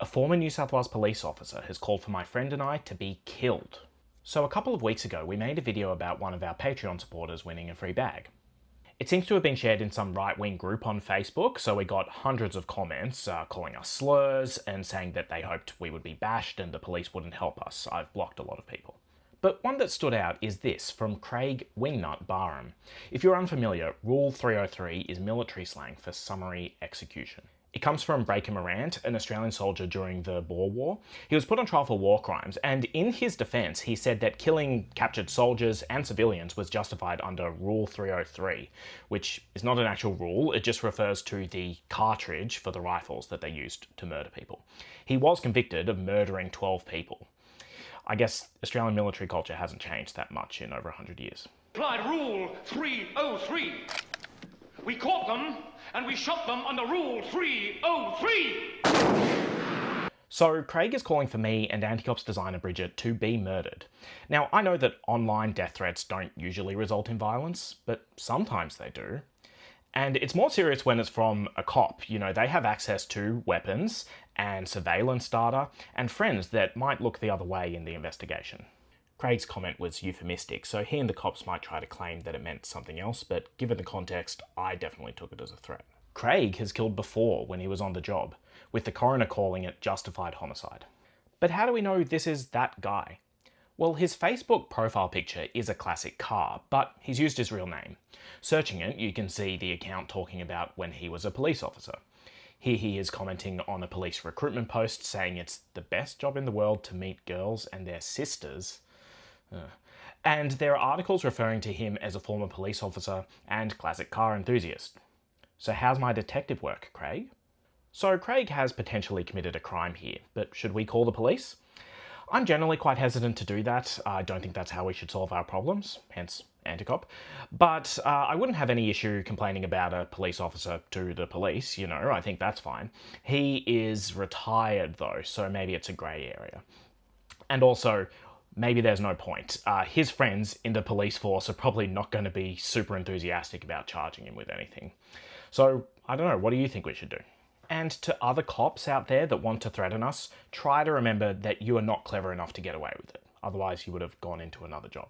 former New South Wales police officer has called for my friend and I to be killed. So a couple of weeks ago, we made a video about one of our Patreon supporters winning a free bag. It seems to have been shared in some right-wing group on Facebook, so we got hundreds of comments calling us slurs and saying that they hoped we would be bashed and the police wouldn't help us. I've blocked a lot of people. But one that stood out is this, from Craig Barham. If you're unfamiliar, Rule 303 is military slang for summary execution. It comes from Breaker Morant, an Australian soldier during the Boer War. He was put on trial for war crimes, and in his defence, he said that killing captured soldiers and civilians was justified under Rule 303, which is not an actual rule, it just refers to the cartridge for the rifles that they used to murder people. He was convicted of murdering 12 people. I guess Australian military culture hasn't changed that much in over 100 years. Applied Rule 303. We caught them and we shot them under Rule 303. So Craig is calling for me and Anticops designer Bridget to be murdered. Now, I know that online death threats don't usually result in violence, but sometimes they do. And it's more serious when it's from a cop. You know, they have access to weapons and surveillance data and friends that might look the other way in the investigation. Craig's comment was euphemistic, so he and the cops might try to claim that it meant something else, but given the context, I definitely took it as a threat. Craig has killed before when he was on the job, with the coroner calling it justified homicide. But how do we know this is that guy? Well, his Facebook profile picture is a classic car, but he's used his real name. Searching it, you can see the account talking about when he was a police officer. Here he is commenting on a police recruitment post saying it's the best job in the world to meet girls and their sisters. And there are articles referring to him as a former police officer and classic car enthusiast. So how's my detective work, Craig? So Craig has potentially committed a crime here, but should we call the police? I'm generally quite hesitant to do that. I don't think that's how we should solve our problems, hence Anticop. But I wouldn't have any issue complaining about a police officer to the police, you know, I think that's fine. He is retired though, so maybe it's a grey area. And also, maybe there's no point. His friends in the police force are probably not going to be super enthusiastic about charging him with anything. So, I don't know, what do you think we should do? And to other cops out there that want to threaten us, try to remember that you are not clever enough to get away with it. Otherwise, you would have gone into another job.